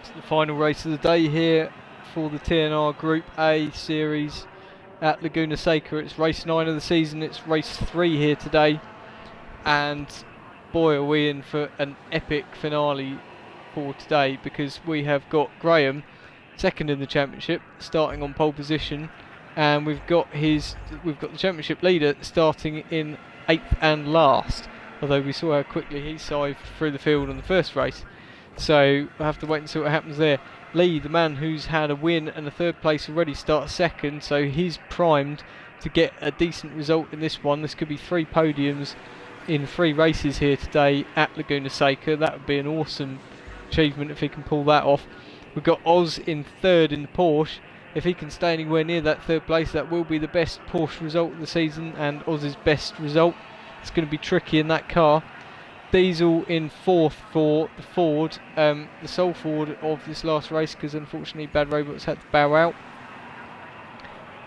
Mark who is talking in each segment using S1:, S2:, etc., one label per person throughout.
S1: It's the final race of the day here for the TNR Group A series at Laguna Seca. It's race 9 of the season. It's race 3 here today, and boy, are we in for an epic finale for today, because we have got Graham second in the championship, starting on pole position, and we've got the championship leader starting in 8th and last. Although we saw how quickly he scythed through the field on the first race, so we'll have to wait and see what happens there. Lee, the man who's had a win and a third place already, starts second, so he's primed to get a decent result in this one. This could be 3 podiums in 3 races here today at Laguna Seca. That would be an awesome achievement if he can pull that off. We've got Oz in third in the Porsche. If he can stay anywhere near that third place, that will be the best Porsche result of the season and Oz's best result. It's going to be tricky in that car. Diesel in 4th for the Ford, the sole Ford of this last race, because unfortunately Bad Robots had to bow out.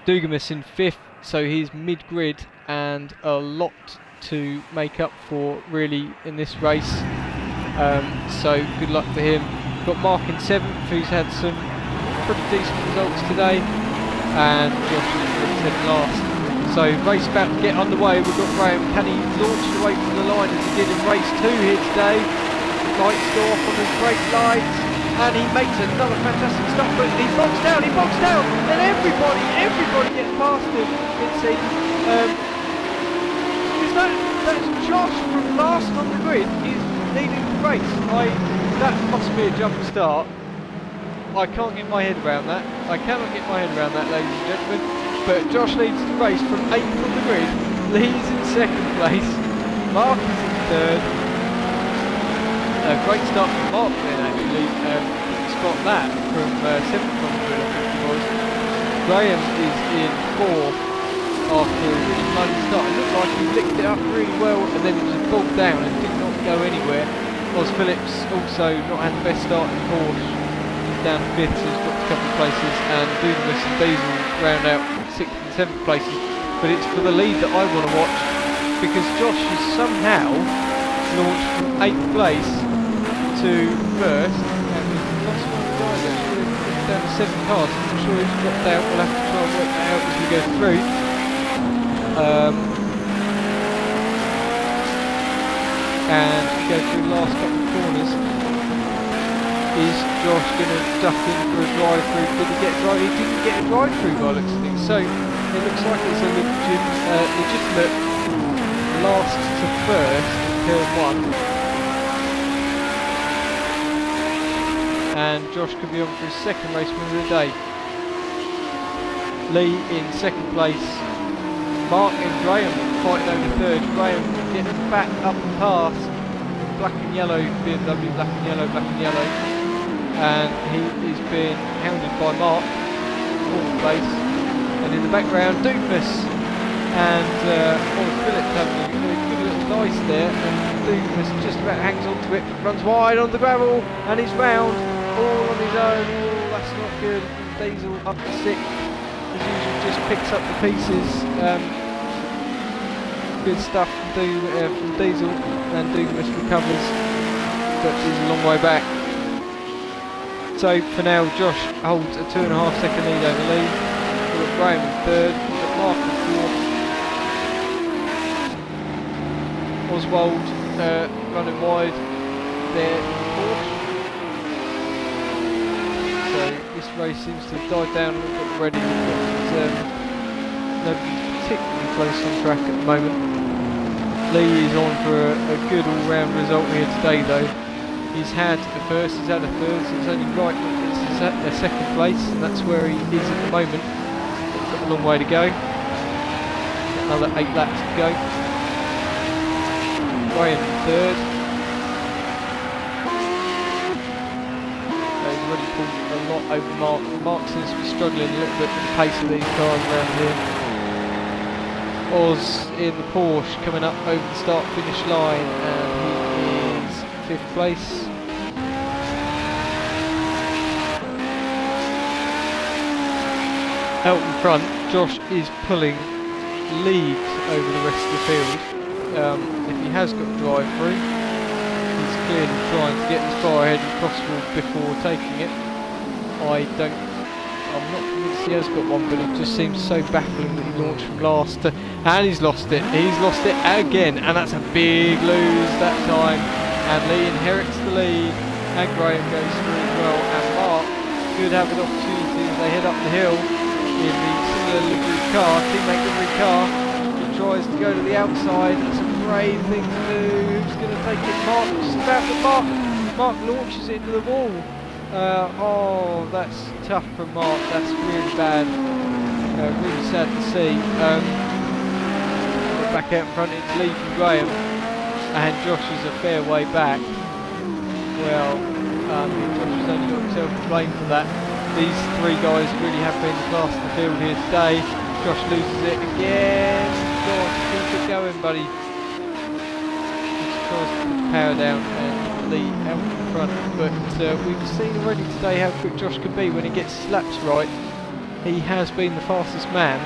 S1: Dugamus in 5th, so he's mid-grid, and a lot to make up for really in this race, so good luck to him. Got Mark in 7th, who's had some pretty decent results today, and Josh is in last. So race about to get underway. We've got Graham. Can he launch away from the line as he did in race 2 here today? Lights go off on his brake lights, and he makes another fantastic stop, but he bogs down, and everybody gets past him, it seems. Because that's Josh from last on the grid is leading the race. That must be a jump start. I can't get my head around that. I cannot get my head around that, ladies and gentlemen. But Josh leads the race from 8th on the grid. Lee's in 2nd place. Mark is in 3rd. A great start from Mark then, actually. Spot that from 7th on the grid, I think it was. Graham is in 4th after a really muddy start. It looked like he licked it up really well, and then it just bogged down and did not go anywhere. Oz Phillips also not had the best start in Porsche. He's down 5th, so he's got a couple of places, and Dunamis and Diesel round out 6th and 7th places. But it's for the lead that I want to watch, because Josh has somehow launched from 8th place to 1st, and we've lost one of the guys actually. We're down to 7 cars. I'm not sure who's dropped out. We'll have to try and work that out as we go through. And go through the last couple of corners. Is Josh going to duck in for a drive-through? Did he get a drive? He didn't get a drive-through by the looks of things. So it looks like it's a legitimate last to first in turn 1. And Josh could be on for his 2nd race win of the day. Lee in 2nd place. Mark and Graham fighting over 3rd. Graham getting back up and past black and yellow BMW, black and yellow. And he is being hounded by Mark, 4th place. And in the background, Dunamis and Oz Phillips having a good little nice there. And Dunamis just about hangs onto it, runs wide on the gravel, and he's round, all on his own. Oh, that's not good. Diesel up to 6th. As usual, just picks up the pieces. Good stuff from Diesel, and Dunamis recovers, but is a long way back. So for now, Josh holds a 2.5 second lead over Lee. We've got Graham in 3rd, we've got Mark in 4th. Oswald running wide there in Porsche. So this race seems to have died down a little bit already. Nobody's particularly close on track at the moment. Lee is on for a good all-round result here today, though. He's had a 1st, he's had a 3rd, so it's only right that this is at a 2nd place, and that's where he is at the moment. He's got a long way to go. Got another 8 laps to go. Graham in 3rd. He's already pulled a lot over Mark. Mark seems to be struggling a little bit with the pace of these cars around here. Oz in the Porsche coming up over the start-finish line, and he is 5th place. Out in front, Josh is pulling leads over the rest of the field. If he has got a drive-through, he's clearly trying to get as far ahead as possible before taking it. I'm not convinced he has got one, but it just seems so baffling that he launched from last and he's lost it. He's lost it again, and that's a big lose that time. And Lee inherits the lead, and Graham goes through as well. And Mark could have an opportunity as they head up the hill in the similar livery car, teammate livery car. He tries to go to the outside. That's a brave thing to do. Who's going to take it? Mark, just about to Mark launches it into the wall. Oh, that's tough from Mark. That's really bad. Really sad to see. Back out in front, it's Lee from Graham, and Josh is a fair way back. Well, Josh has only got himself to blame for that. These three guys really have been the class of the field here today. Josh loses it again. Josh, keep it going, buddy. Just tries to put the power down and Lee out in front. But we've seen already today how quick Josh can be when he gets his laps right. He has been the fastest man.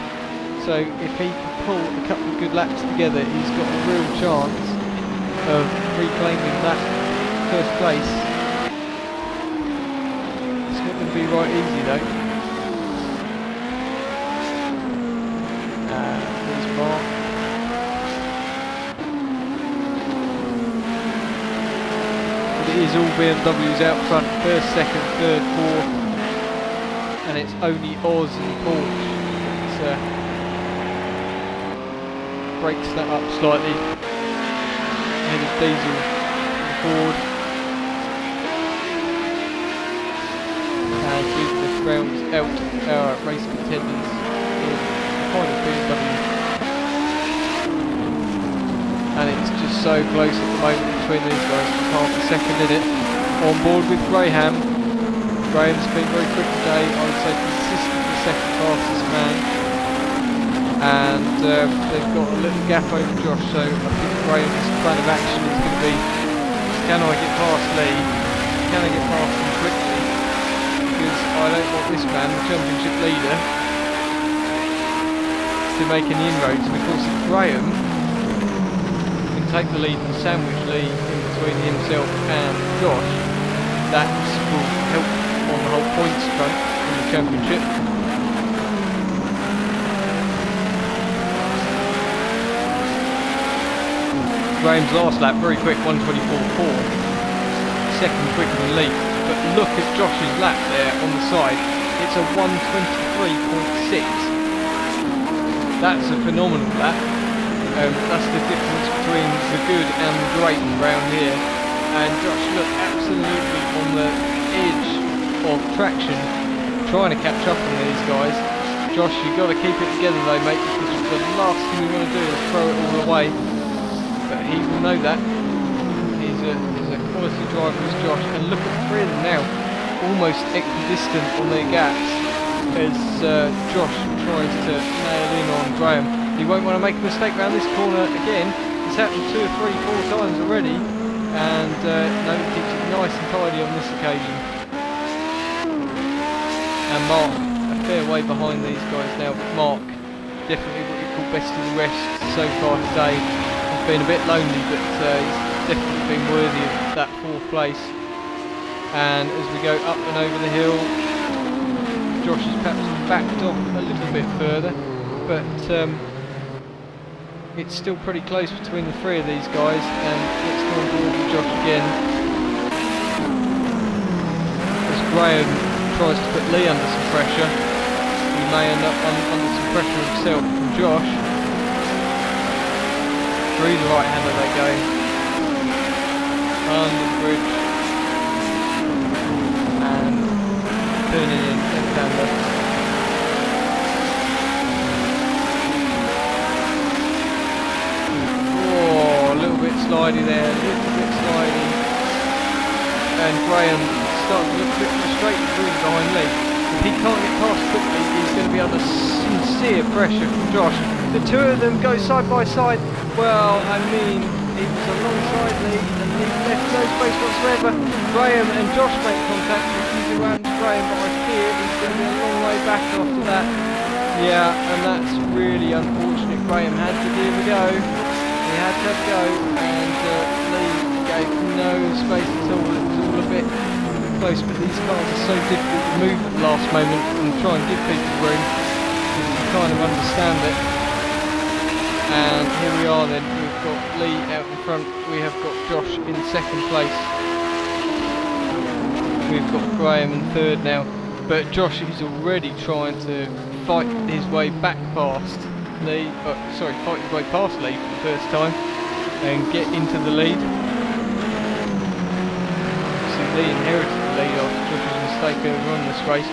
S1: So if he can pull a couple of good laps together, he's got a real chance of reclaiming that first place. It's not going to be right easy though. There's Mark. But it is all BMWs out front, first, second, third, fourth, and it's only Oz and Porsche. Breaks that up slightly. Ahead of Diesel and Ford. And business rounds out our race contenders in the final BMW. And it's just so close at the moment between these guys, half a second in it. On board with Graham. Graham's been very quick today, I would say consistently second fastest man. And they've got a little gap over Josh, so I think Graham's plan of action is going to be, can I get past Lee? Can I get past him quickly? Because I don't want this man, the championship leader, to make any inroads. And of course if Graham can take the lead and sandwich Lee in between himself and Josh, that will help on the whole points front in the championship. Graham's last lap, very quick, 1:24.4. Second quicker than Lee. But look at Josh's lap there on the side. It's a 1:23.6. That's a phenomenal lap. That's the difference between the good and the great around here. And Josh looked absolutely on the edge of traction, trying to catch up on these guys. Josh, you've got to keep it together though, mate, because the last thing you want to do is throw it all away. But he will know that. He's a quality driver as Josh, and look at the three of them now, almost equidistant on their gaps as Josh tries to nail in on Graham. He won't want to make a mistake around this corner again. It's happened 2 or 3, 4 times already, and no, he keeps it nice and tidy on this occasion. And Mark a fair way behind these guys now, but Mark definitely what you call best of the rest so far today. Been a bit lonely, but he's definitely been worthy of that 4th place. And as we go up and over the hill, Josh has perhaps backed off a little bit further, but it's still pretty close between the three of these guys. And let's go on board with Josh again as Graham tries to put Lee under some pressure. He may end up under some pressure himself from Josh. Through the right hander they go, under the bridge, and turning in left hander. Oh, a little bit slidey there, a little bit slidey. And Graham starts to look a bit frustrated really behind Lee. If he can't get past quickly, he's going to be under sincere pressure from Josh. The two of them go side by side. Well, I mean, it was alongside Lee, and Lee left no space whatsoever. Graham and Josh make contact, which is around Graham, but I fear he's going to be a long way back after that. Yeah, and that's really unfortunate. Graham had to give a go. He had to have a go, and Lee gave outside, no space at all. It was all a bit close, but these cars are so difficult to move at the last moment and try and give people room. You can kind of understand it. And here we are then, we've got Lee out in front, we have got Josh in second place. We've got Graham in third now, but Josh is already trying to fight his way back past Lee, fight his way past Lee for the first time and get into the lead. See, Lee inherited the lead after Josh's mistake earlier on in this race.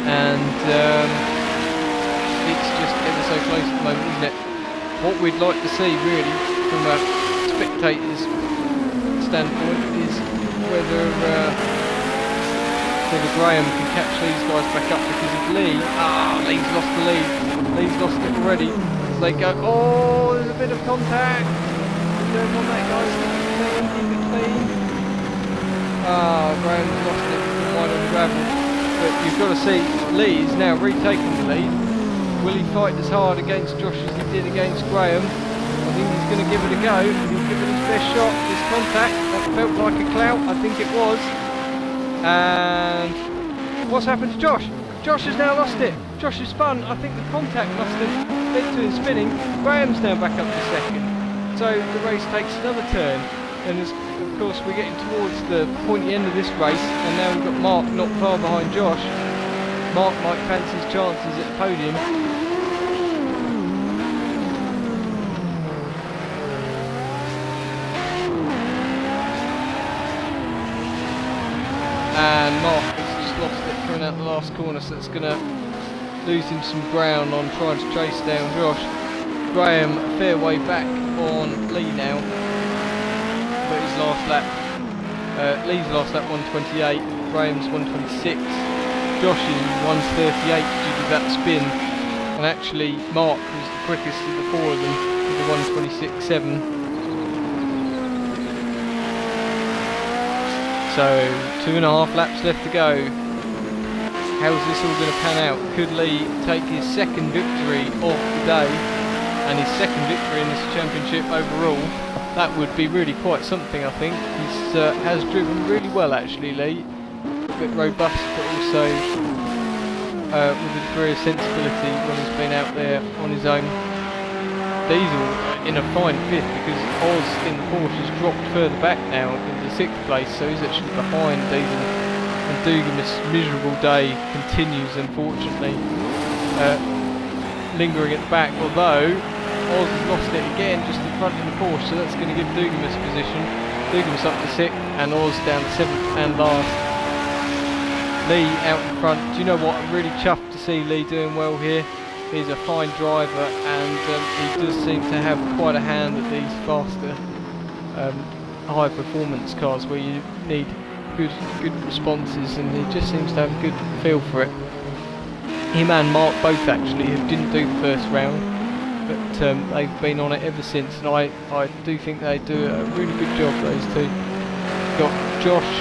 S1: And it's just ever so close at the moment, isn't it? What we'd like to see really from a spectator's standpoint is whether Graham can catch these guys back up, because if Lee's lost the lead. Lee's lost it already as they go. Oh, there's a bit of contact. You don't want that, guys. Keep it clean. Graham's lost it wide on the gravel. But you've got to see, Lee is now retaking the lead. Will he fight as hard against Josh as he did against Graham? I think he's going to give it a go. He'll give it his best shot. This contact, that felt like a clout. I think it was. And what's happened to Josh? Josh has now lost it. Josh has spun. I think the contact must have led to him spinning. Graham's now back up to second. So the race takes another turn. And of course we're getting towards the pointy end of this race. And now we've got Mark not far behind Josh. Mark might fancy his chances at the podium. And Mark has just lost it coming out the last corner, so it's going to lose him some ground on trying to chase down Josh. Graham a fair way back on Lee now, but his last lap, Lee's last lap 128, Graham's 126, Josh is 138 due to that spin, and actually Mark was the quickest of the four of them with the 126.7. So 2.5 laps left to go. How's this all going to pan out? Could Lee take his second victory of the day and his second victory in this championship overall? That would be really quite something, I think. He has driven really well actually, Lee. A bit robust, but also with a degree of sensibility when he's been out there on his own. Diesel in a fine fifth, because Oz in the Porsche has dropped further back now into 6th place, so he's actually behind Diesel. And Dugan's miserable day continues, unfortunately, lingering at the back, although Oz has lost it again just in front of the Porsche, so that's going to give Dugan's position. Dugan's up to 6th and Oz down to 7th and last. Lee out in front. Do you know what? I'm really chuffed to see Lee doing well here. He's a fine driver, and he does seem to have quite a hand at these faster, high performance cars where you need good responses, and he just seems to have a good feel for it. Him and Mark both actually didn't do the first round, but they've been on it ever since, and I do think they do a really good job, those two. Got Josh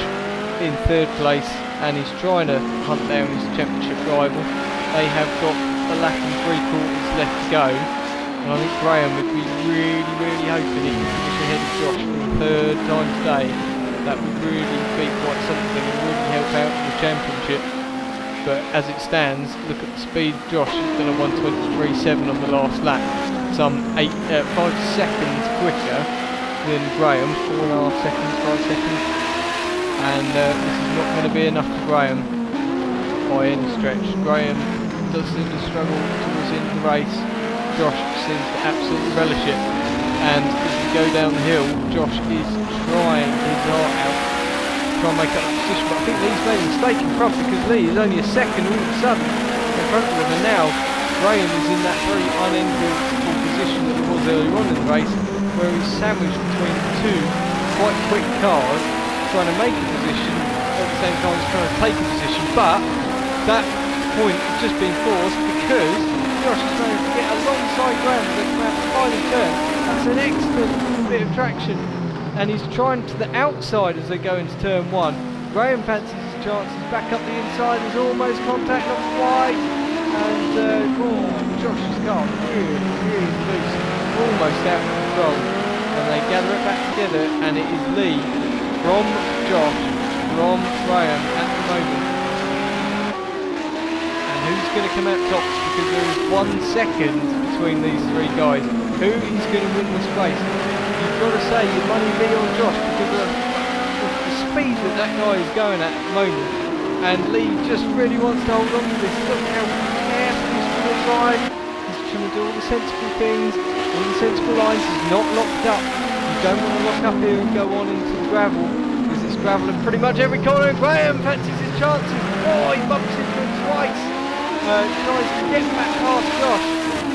S1: in 3rd place, and he's trying to hunt down his championship rival. They have got a lap and 3/4 left to go, and I think Graham would be really hoping he could finish ahead of Josh for the 3rd time today. That would really be quite something and really help out in the championship. But as it stands, look at the speed. Josh has done a 123.7 on the last lap, some 5 seconds quicker than Graham, 4.5 seconds, 5 seconds, and this is not going to be enough for Graham by any stretch. Graham does seem to struggle towards the end of the race. Josh seems to absolutely relish it, and as we go down the hill, Josh is trying his heart out to try and make up the position, but I think Lee's made a mistake in front, because Lee is only a second all of a sudden in front of him, and now Graham is in that very unenviable position that he was earlier on in the race, where he's sandwiched between two quite quick cars trying to make a position at the same time as trying to take a position, but that point has just been forced because Josh is trying to get alongside Graham as they come out the final turn. That's an excellent bit of traction, and he's trying to the outside as they go into turn 1. Graham fancies his chances back up the inside. There's almost contact, not quite, and Josh's car really loose, almost out of control. and they gather it back together, and it is Lee from Josh from Graham at the moment. And who's going to come out top, because there is 1 second between these three guys. Who is going to win this race? You've got to say your money Lee or Josh, because of the speed that guy is going at the moment. And Lee just really wants to hold on to this. Look how careful he's going to drive. He's trying to do all the sensible things, all the sensible lines. He's not locked up. You don't want to lock up here and go on into the gravel, because it's gravel in pretty much every corner. And Graham fancies his chances. Oh, he bumps into him twice. Tries to get back past Josh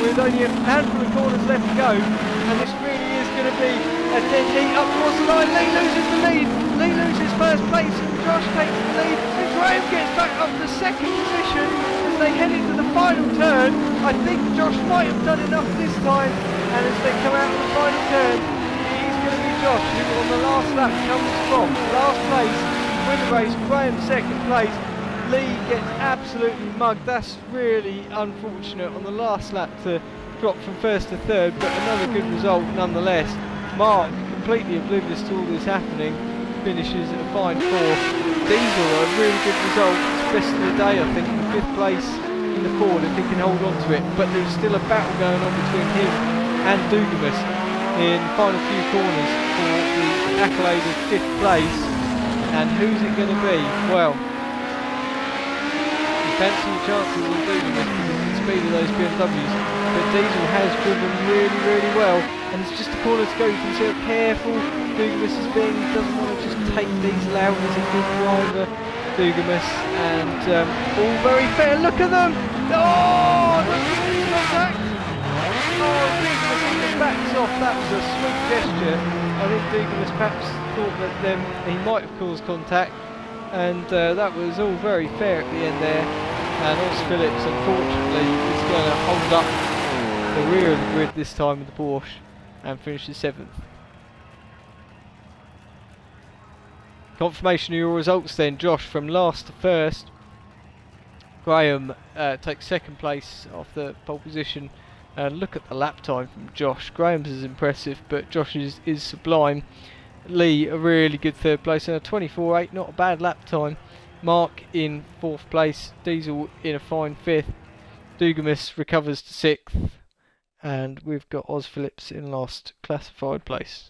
S1: with only a handful of corners left to go, and this really is going to be a dead heat up towards the line. Lee loses the lead. Lee loses first place, and Josh takes the lead, and Graham gets back up to second position as they head into the final turn. I think Josh might have done enough this time, and as they come out of the final turn, it is going to be Josh who on the last lap comes from last place, win the race. Graham second place. Lee gets absolutely mugged. That's really unfortunate on the last lap to drop from first to third, but another good result nonetheless. Mark, completely oblivious to all this happening, finishes at a fine fourth. Diesel, a really good result. Best of the day, I think, in fifth place in the Ford, if he can hold on to it. But there's still a battle going on between him and Dugamus in the final few corners for the accolade of fifth place. And who's it going to be? Well, fancy your chances on Dugamus because of the speed of those BMWs, but Diesel has driven really, really well, and it's just a corner to go. You can see how careful Dugamus is being. He doesn't want to just take Diesel out. He's a good driver, Dugamus, and all very fair. Look at them! Oh, look at this contact! Oh, Dugamus backs off. That was a sweet gesture. I think Dugamus perhaps thought that he might have caused contact. And that was all very fair at the end there, and Oz Phillips unfortunately is going to hold up the rear of the grid this time with the Porsche and finishes 7th. Confirmation of your results then: Josh from last to first, Graham takes second place off the pole position, and look at the lap time from Josh. Graham's is impressive, but Josh's is sublime. Lee, a really good third place, and a 24.8, not a bad lap time. Mark in fourth place, Diesel in a fine fifth, Dugamus recovers to sixth, and we've got Oz Phillips in last classified place.